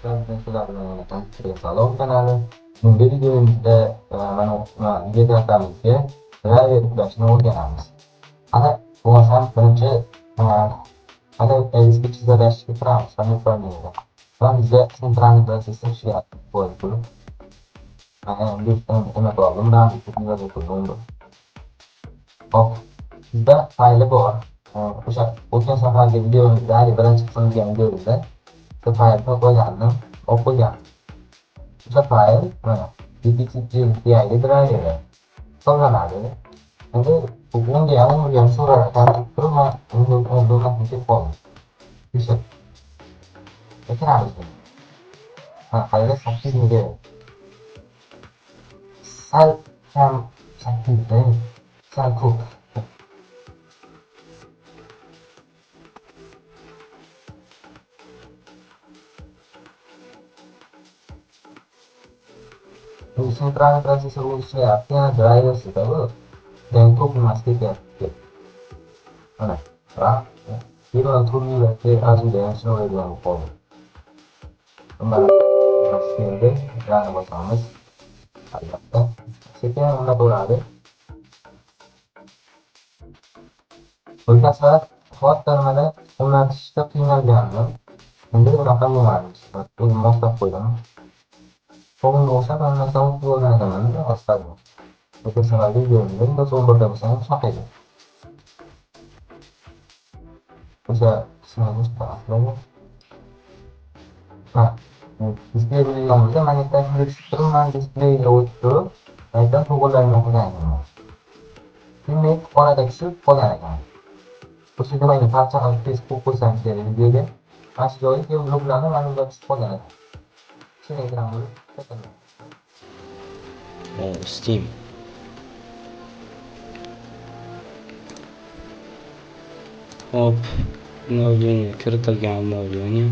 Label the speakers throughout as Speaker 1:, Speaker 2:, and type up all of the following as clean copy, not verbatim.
Speaker 1: Salom kanali. Bugungi videomizda mana videodatamizga driver yuklashni o'rganamiz. Ana bo'lmasam birinchi ana eski chizilishga kiramiz. Familiyaga. Va bizga sentralni sistem ishlayapti. Bo'lib. Mana endi nima qildim? Mana bu qildim. Hop. Bizda fayli bor. O'sha o'tgan safargi videomizda, birinchi qilingan videomizda faylni qo'ygandim, olib qo'ygandim. O'sha fayl mana DPTG driveri hisoblanadi. Endi bunga ham so'rashdan turib men undan ketib qoldim. O'sha ekramiz. Qayerda 8 mega sal kam 8 da sal ko'p. Sentralni protsessor ishlayapti, yana driver setadi. Ko'p emasga ketyapti. Mana, Hero turnirda arzida yaxshiroq bilan qoldi. Mana endi yana bosamiz. Albatta, sekin o'rnatadi. O'sha safar xotlarmada o'rnatishda qiynalgandim. Endi bunaqa bo'lmadi. O'zim moslab qo'ydim. So'nggi bo'lsa mana so'nggi bo'lganman aslida. O'sha safargi videomda so'ngida bo'lsa shunaqa edi. O'sha qismimiz taraflari. Displeyni yonida magnetdan turman displeyga o'tib, aytdan to'g'rilangan o'qiganman. Demak, orada tushib qolgan ekan. O'sha nimaga parcha qilib Facebook qo'ysam kerak videoga. Mana shu joyga bloklarni mana bunga tushib qolgan ekan. Telegram bo'lib
Speaker 2: Steam. Hop, mavzuga kiritilgan mavzuni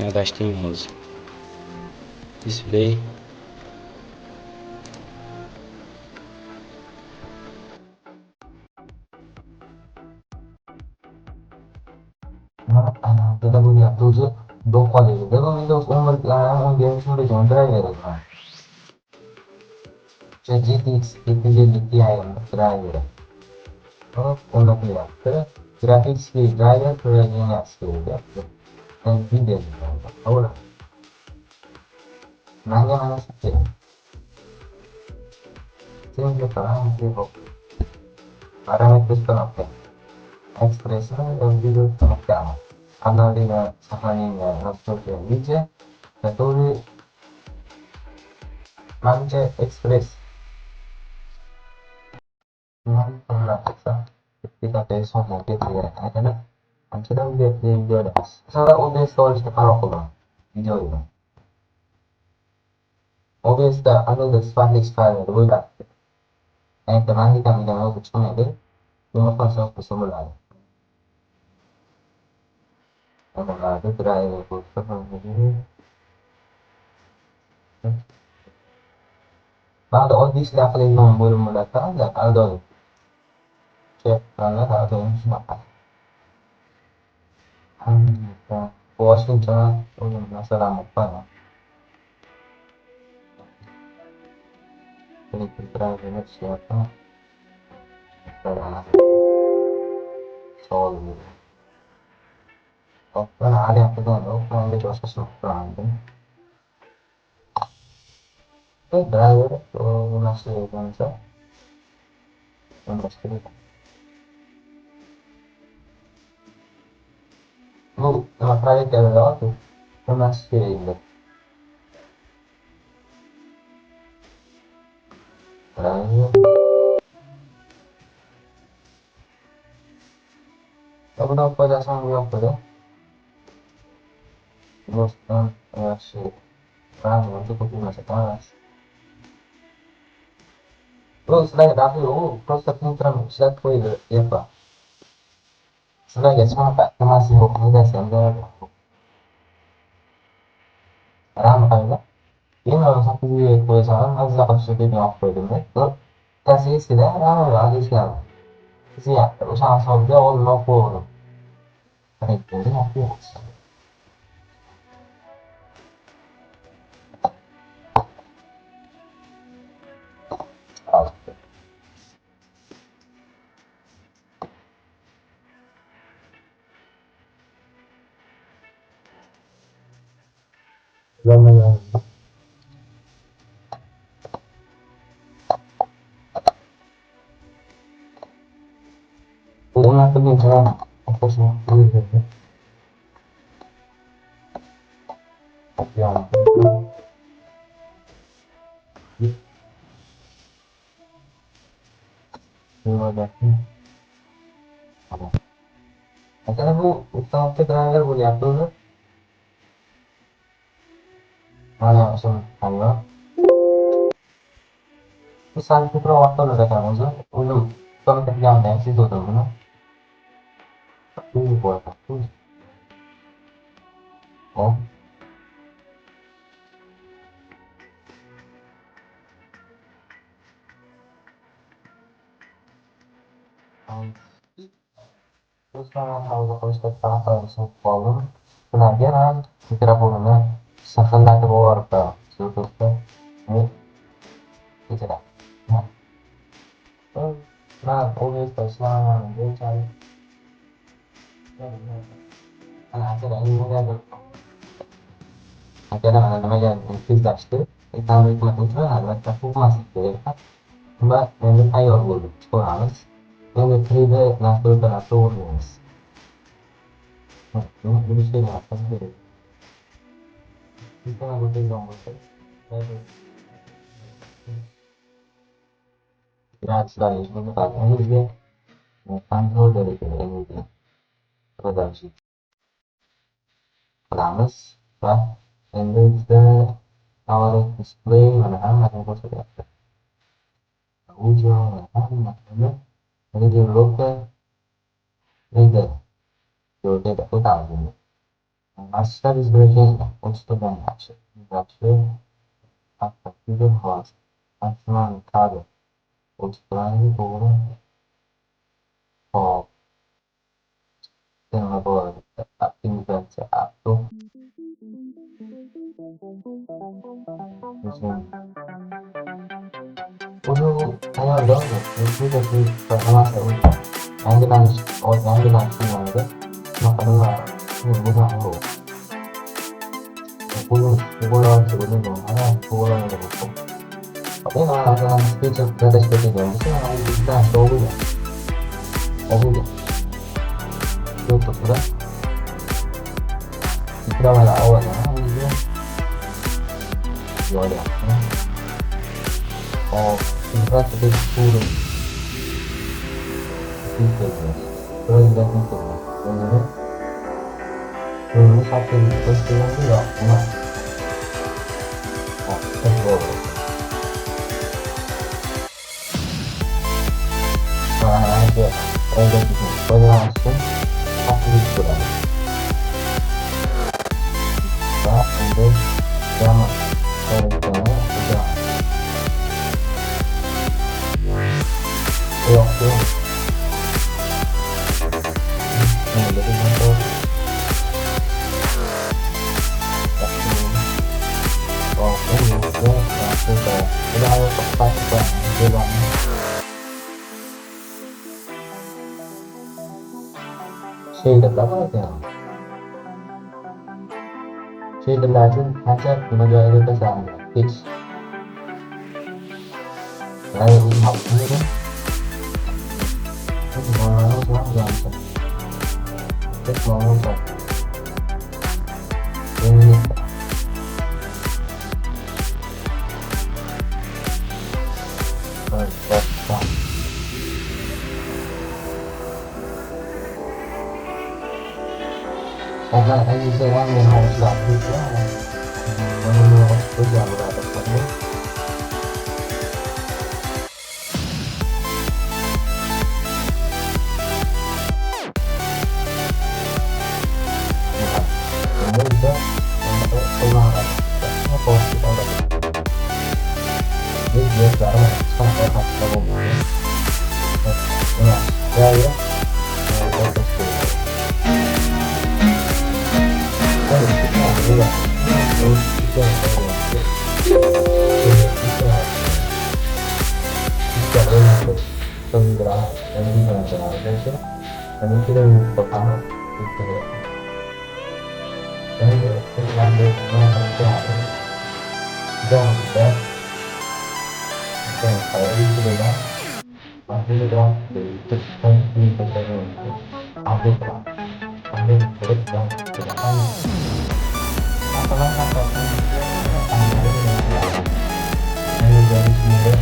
Speaker 2: adashdim hozir. Display.
Speaker 1: Mana bu yaptı o'zi do'qoladi. Bu Windows 11 shunday driver ekan. GTX 750 Ti driver. Hop, o'rnatilyapti. Grafik driver qo'yilgan yaptı. Nvidia ahora mana shu kerak. Senga parametr кнопка. Экспрессно видео кнопка. Обновление сохранения настройки видео, который Mancha Express. Kita besok mungkin ya, karena kita udah video ada. Sekarang OBS storage kalau keluar video ini. OBS dah ada Spanish file dulu dah. Yang terakhir kita minta cuma itu, cuma pasal bersama lagi. Kalau ada driver bersama ini. بعد أوديس داخل المنظور المذكر لا أدري كيف أنا هذا مش معقد Washington مثلا مقارنة ini berperan dengan siapa soal kan ada yang kedua yang di proses perang driver masih bangsa yang pasti lu terakhir dari waktu masih ingat driver apa apa dasar apa ya terus masih perang untuk masih panas. Terus selain dahulu, proses pengukuran silat kuil ya Pak. Selain semua Pak, masih hukumnya sehingga ramai lah. Ini kalau satu kuil salam, harus akan sudah diapa dengan itu. Kasih istilah ramai lagi sekali. Siap, usaha saja Allah pun. Renkleri yapıyoruz. Aldık. Kullanmayalım. Bunlar da bir zaman okuşma oluyordu. Yani. Böyle. Tamam. Mesela bu ustalıkta driver bunu yaptığını hala sonra kalıyor. Bu sadece provatlar üretememizi uyum ustalıkta planlayan siz olduğunu iyi bu arada. O. Terus kalau kalau tahta sebelum pelajaran kira pulangnya setelah keluar ke seterusnya ini tidak nah nah oleh selama dia cari akhirnya ini ada akhirnya namanya investigasi kita itu adalah aku masih dekat mbak yang ayo dulu sekolah yang diterima nasul teratur ini sih nggak sendiri kita nggak boleh dong ya sekali itu katanya dia panggil dari ini produksi Promise lah and then the our display mana yang kau sudah ujung mana ini di local leader jadi tidak tahu ini master is breaking untuk action apa itu host asman kado untuk lain turun oh yang apa aktivitas atau musim Udah kayak dong itu jadi pertama saya ucap yang kita yang kita semuanya maka dengar ini aku pulang sebelum mana pulang dari itu tapi kalau speech ada seperti itu itu yang kita tahu ya ya itu sudah kita malah awal ya ya oh kita sedih turun itu terus dan itu ini satu peristiwa itu nggak pernah terjadi karena ada itu berlangsung satu bulan nah untuk jam dari sudah waktu menjadi motor waktu udah tepat bilang şeydir var ya şeydirlerden ancak mücadele sağlıyor hiç yani bunu yapmıyorum Mau semua gampang. Terus mau ngomong ini karena ini seorang yang harus lakukan menurut tujuan tersebut bisa untuk pengeluaran kalau kita udah jadi dia sekarang sampai kamu ya ya ya terus itu yang saya lihat bisa untuk penggerak dan penggerak itu dan itu yang pertama itu ya dan dengan kesehatan jangan kita yang saya itu dengan masih dalam sistem di negara itu ada lah ada terus yang tidak tahu apakah katakan anda dengan hanya dari sini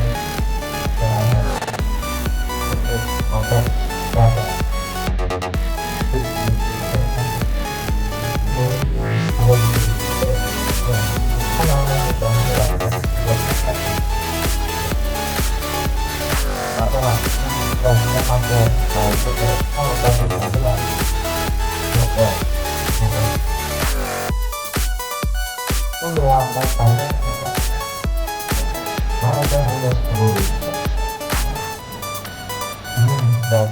Speaker 1: terus otak kata dan